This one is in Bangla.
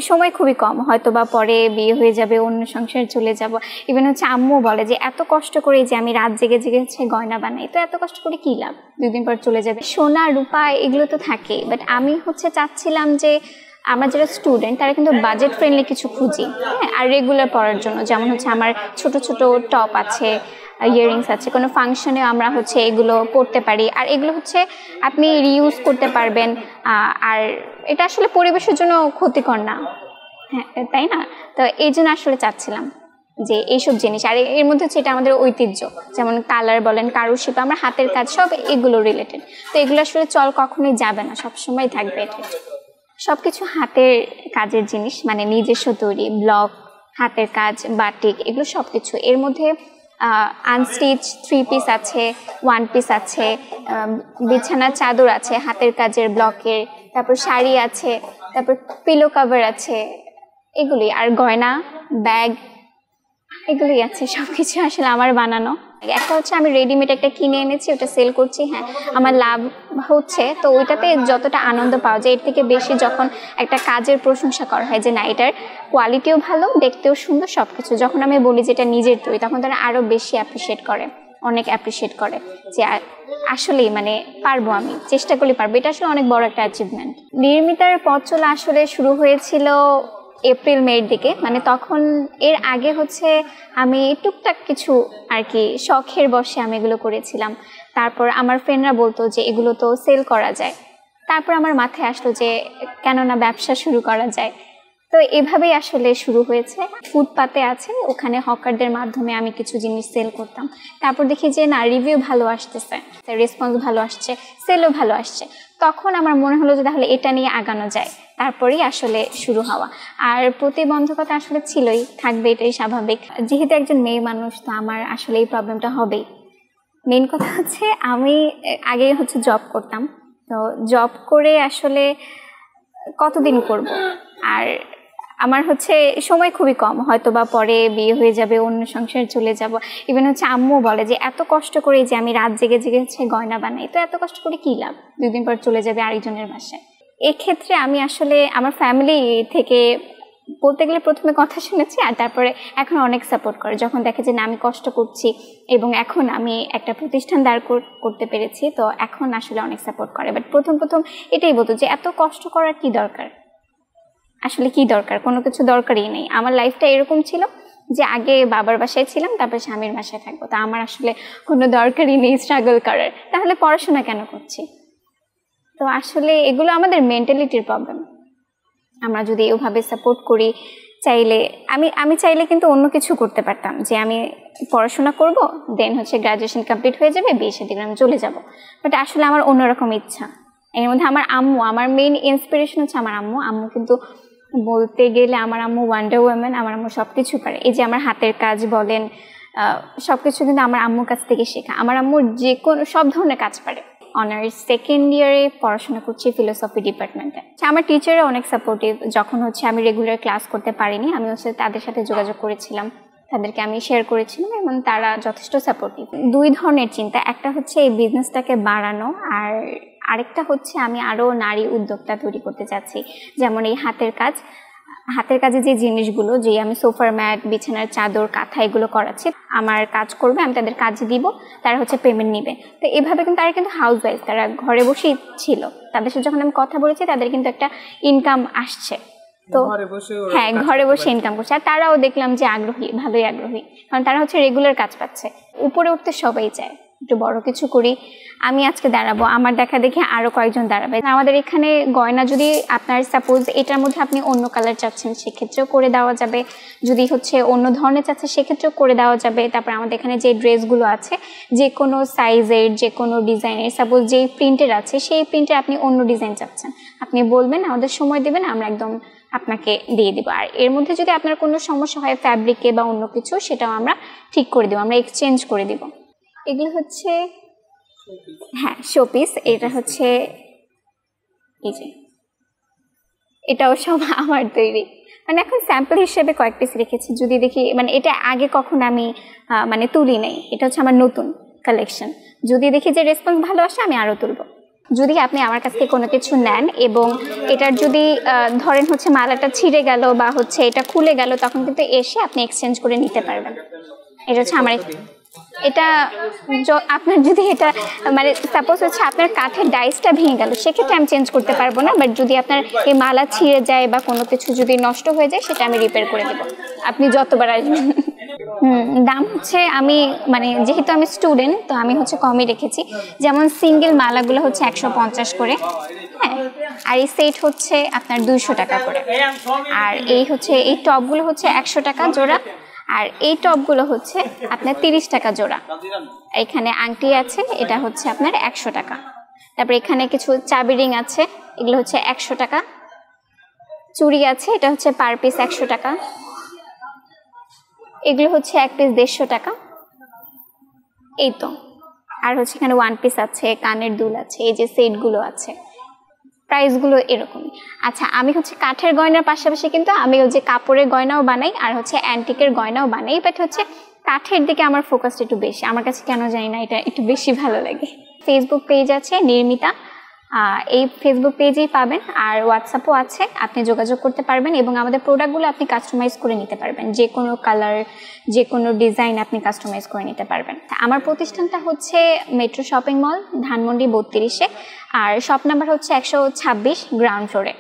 সময় খুবই কম, হয়তো বা পরে বিয়ে হয়ে যাবে, অন্য সংসারে চলে যাব। ইভেন হচ্ছে আম্মু বলে যে এত কষ্ট করে যে আমি রাত জেগে জেগে হচ্ছে গয়না বানাই, তো এত কষ্ট করে কী লাভ, 2 দিন পর চলে যাবে। সোনা রূপা এগুলো তো থাকেই, বাট আমি হচ্ছে চাচ্ছিলাম যে আমরা যারা স্টুডেন্ট তারা কিন্তু বাজেট ফ্রেন্ডলি কিছু খুঁজি, হ্যাঁ, আর রেগুলার পরার জন্য। যেমন হচ্ছে আমার ছোট ছোট টপ আছে, ইয়াররিংস আছে, কোনো ফাংশনে আমরা হচ্ছে এগুলো পরতে পারি, আর এগুলো হচ্ছে আপনি রিইউজ করতে পারবেন, আর এটা আসলে পরিবেশের জন্য ক্ষতিকর না, হ্যাঁ তাই না? তো এই জন্য আসলে চাচ্ছিলাম যে এইসব জিনিস, আর এর মধ্যে হচ্ছে এটা আমাদের ঐতিহ্য, যেমন কালার বলেন, কারুশিল্প, আমরা হাতের কাজ সব এগুলো রিলেটেড। তো এগুলো আসলে চল কখনোই যাবে না, সবসময় থাকবে এটা। সব কিছু হাতের কাজের জিনিস, মানে নিজস্ব তৈরি ব্লক, হাতের কাজ, বাটিক, এগুলো সব কিছু। এর মধ্যে আনস্টিচ 3 পিস আছে, 1 পিস আছে, বিছানার চাদর আছে হাতের কাজের ব্লকের, তারপর শাড়ি আছে, তারপর পিলো কভার আছে, এগুলি। আর গয়না, ব্যাগ, এগুলোই আছে। সব কিছু আসলে আমার বানানো। একটা হচ্ছে আমি রেডিমেড একটা কিনে এনেছি, ওটা সেল করছি, হ্যাঁ আমার লাভ হচ্ছে। তো ওইটাতে যতটা আনন্দ পাওয়া যায়, এর থেকে বেশি যখন একটা কাজের প্রশংসা করা হয় যে না এটার কোয়ালিটিও ভালো, দেখতেও সুন্দর, সব কিছু, যখন আমি বলি যে এটা নিজের তৈরি, তখন তারা আরও বেশি অ্যাপ্রিসিয়েট করে, অনেক অ্যাপ্রিসিয়েট করে যে আসলেই মানে পারবো, আমি চেষ্টা করলে পারবো। এটা আসলে অনেক বড় একটা অ্যাচিভমেন্ট। নির্মিতার পথ চলা আসলে শুরু হয়েছিল এপ্রিল মের দিকে, মানে তখন এর আগে হচ্ছে আমি টুকটাক কিছু আর কি শখের বশে আমি এগুলো করেছিলাম। তারপর আমার ফ্রেন্ডরা বলতো যে এগুলো তো সেল করা যায়, তারপর আমার মাথায় আসলো যে কেন না ব্যবসা শুরু করা যায়। তো এভাবেই আসলে শুরু হয়েছে। ফুটপাতে আছে, ওখানে হকারদের মাধ্যমে আমি কিছু জিনিস সেল করতাম। তারপর দেখি যে না রিভিউ ভালো আসতেছে, রেসপন্স ভালো আসছে, সেলও ভালো আসছে। তখন আমার মনে হলো যে তাহলে এটা নিয়ে আগানো যায়, তারপরেই আসলে শুরু হওয়া। আর প্রতিবন্ধকতা আসলে ছিলই, থাকবে, এটাই স্বাভাবিক। যেহেতু একজন মেয়ে মানুষ, তো আমার আসলে এই প্রবলেমটা হবেই। মেন কথা হচ্ছে আমি আগে হচ্ছে জব করতাম, তো জব করে আসলে কতদিন করব, আর আমার হচ্ছে সময় খুবই কম, হয়তো বা পরে বিয়ে হয়ে যাবে, অন্য সংসারে চলে যাব। ইভেন হচ্ছে আম্মু বলে যে এত কষ্ট করে যে আমি রাত জেগে জেগে হচ্ছে গয়না বানাই, তো এত কষ্ট করে কী লাভ, 2 দিন পর চলে যাবে আরেকজনের বাসায়। এক্ষেত্রে আমি আসলে আমার ফ্যামিলি থেকে বলতে গেলে প্রথমে কথা শুনেছি, আর তারপরে এখন অনেক সাপোর্ট করে, যখন দেখে যে না আমি কষ্ট করছি এবং এখন আমি একটা প্রতিষ্ঠান দাঁড় করতে পেরেছি, তো এখন আসলে অনেক সাপোর্ট করে। বাট প্রথম এটাই বলতো যে এত কষ্ট করার কি দরকার, আসলে কি দরকার, কোনো কিছু দরকারই নেই। আমার লাইফটা এরকম ছিল যে আগে বাবার বাসায় ছিলাম, তারপর স্বামীর বাসায় থাকবো, তা আমার আসলে কোনো দরকারই নেই স্ট্রাগল করার, তাহলে পড়াশোনা কেন করছি? তো আসলে এগুলো আমাদের মেন্টালিটির প্রবলেম। আমরা যদি ওভাবে সাপোর্ট করি, চাইলে আমি চাইলে কিন্তু অন্য কিছু করতে পারতাম, যে আমি পড়াশোনা করব, দেন হচ্ছে গ্রাজুয়েশন কমপ্লিট হয়ে যাবে, বিয়ে শাদী করে আমি চলে যাব। বাট আসলে আমার অন্যরকম ইচ্ছা। এর মধ্যে আমার আম্মু, আমার মেইন ইন্সপিরেশন হচ্ছে আমার আম্মু। আম্মু কিন্তু বলতে গেলে আমার আম্মু ওয়ান্ডার ওম্যান, আমার আম্মু সব কিছু পারে। এই যে আমার হাতের কাজ বলেন, সব কিছু কিন্তু আমার আম্মুর কাছ থেকে শেখা। আমার আম্মু যে কোনো সব ধরনের কাজ পারে। অনার্স 2nd ইয়ারে পড়াশোনা করছি ফিলোসফি ডিপার্টমেন্টে। আমার টিচাররা অনেক সাপোর্টিভ। যখন হচ্ছে আমি রেগুলার ক্লাস করতে পারিনি, আমি হচ্ছে তাদের সাথে যোগাযোগ করেছিলাম, তাদেরকে আমি শেয়ার করেছিলাম, এবং তারা যথেষ্ট সাপোর্টিভ। 2 ধরনের চিন্তা, একটা হচ্ছে এই বিজনেসটাকে বাড়ানো, আর আরেকটা হচ্ছে আমি আরও নারী উদ্যোক্তা তৈরি করতে চাচ্ছি। যেমন এই হাতের কাজে যে জিনিসগুলো, যে আমি সোফার ম্যাট, বিছানার চাদর, কাঁথা এগুলো করাচ্ছি, আমার কাজ করবে, আমি তাদের কাজ দিব, তারা হচ্ছে পেমেন্ট নিবে। তো এভাবে কিন্তু তারা কিন্তু হাউস ওয়াইফ, তারা ঘরে বসেই ছিল। তাদের সাথে যখন আমি কথা বলেছি, তাদের কিন্তু একটা ইনকাম আসছে। তো হ্যাঁ, ঘরে বসে ইনকাম করছে। আর তারাও দেখলাম যে আগ্রহী, ভালোই আগ্রহী, কারণ তারা হচ্ছে রেগুলার কাজ পাচ্ছে। উপরে উঠতে সবাই চায়, একটু বড় কিছু করি, আমি আজকে দাঁড়াবো, আমার দেখা দেখে আরও কয়েকজন দাঁড়াবে। আমাদের এখানে গয়না যদি আপনার সাপোজ এটার মধ্যে আপনি অন্য কালার চাচ্ছেন, সেক্ষেত্রেও করে দেওয়া যাবে। যদি হচ্ছে অন্য ধরনের চাচ্ছে, সেক্ষেত্রেও করে দেওয়া যাবে। তারপর আমাদের এখানে যে ড্রেসগুলো আছে, যে কোনো সাইজের, যে কোনো ডিজাইনের, সাপোজ যেই প্রিন্টের আছে, সেই প্রিন্টে আপনি অন্য ডিজাইন চাচ্ছেন, আপনি বলবেন, আমাদের সময় দেবেন, আমরা একদম আপনাকে দিয়ে দেবো। আর এর মধ্যে যদি আপনার কোনো সমস্যা হয় ফ্যাব্রিকে বা অন্য কিছু, সেটাও আমরা ঠিক করে দেবো, আমরা এক্সচেঞ্জ করে দেব। এগুলো হচ্ছে হ্যাঁ শোপিস। এটা হচ্ছে এই যে, এটাও সব আমার তৈরি, মানে এখন স্যাম্পল হিসেবে কয়েক পিস রেখেছি। যদি দেখি মানে এটা আগে কখন আমি মানে তুলি নেই, এটা হচ্ছে আমার নতুন কালেকশন। যদি দেখি যে রেসপন্স ভালো আসে, আমি আরও তুলব। যদি আপনি আমার কাছ থেকে কোনো কিছু নেন এবং এটার যদি ধরেন হচ্ছে মালাটা ছিঁড়ে গেল বা হচ্ছে এটা খুলে গেল, তখন কিন্তু এসে আপনি এক্সচেঞ্জ করে নিতে পারবেন। এটা হচ্ছে আমার এটা আপনার যদি এটা মানে সাপোজ হচ্ছে আপনার কাঠের ডাইসটা ভেঙে গেল, সেক্ষেত্রে আমি চেঞ্জ করতে পারবো না, বাট যদি আপনার এই মালা ছিঁড়ে যায় বা কোনো কিছু যদি নষ্ট হয়ে যায় সেটা আমি রিপেয়ার করে দেবো, আপনি যতবার আসবেন। দাম হচ্ছে আমি মানে যেহেতু আমি স্টুডেন্ট তো আমি হচ্ছে কমই রেখেছি। যেমন সিঙ্গেল মালাগুলো হচ্ছে 150 করে, হ্যাঁ, আর এই সেট হচ্ছে আপনার 200 টাকা করে। আর এই হচ্ছে এই টপগুলো হচ্ছে 100 টাকা জোড়া, আর এই টপগুলো হচ্ছে আপনার 30 টাকা জোড়া। এখানে আংটি আছে, এটা হচ্ছে আপনার 100 টাকা। তারপর এখানে কিছু চাবি রিং আছে, এগুলো হচ্ছে 100 টাকা। চুড়ি আছে, এটা হচ্ছে পার পিস 100 টাকা। এগুলো হচ্ছে এক পিস 150 টাকা। এই তো, আর হচ্ছে এখানে ওয়ান পিস আছে, কানের দুল আছে, এই যে সেটগুলো আছে, প্রাইসগুলো এরকমই। আচ্ছা, আমি হচ্ছে কাঠের গয়নার পাশাপাশি কিন্তু আমি ওই যে কাপড়ের গয়নাও বানাই আর হচ্ছে অ্যান্টিকের গয়নাও বানাই, বাট হচ্ছে কাঠের দিকে আমার ফোকাসটা একটু বেশি, আমার কাছে কেন জানি না এটা একটু বেশি ভালো লাগে। ফেসবুক পেজ আছে নির্মিতা, এই ফেসবুক পেজেই পাবেন, আর হোয়াটসঅ্যাপও আছে, আপনি যোগাযোগ করতে পারবেন এবং আমাদের প্রোডাক্টগুলো আপনি কাস্টমাইজ করে নিতে পারবেন, যে কোনো কালার যে কোনো ডিজাইন আপনি কাস্টমাইজ করে নিতে পারবেন। আমার প্রতিষ্ঠানটা হচ্ছে মেট্রো শপিং মল ধানমন্ডি 32-এ, আর শপ নাম্বার হচ্ছে 126 গ্রাউন্ড ফ্লোরে।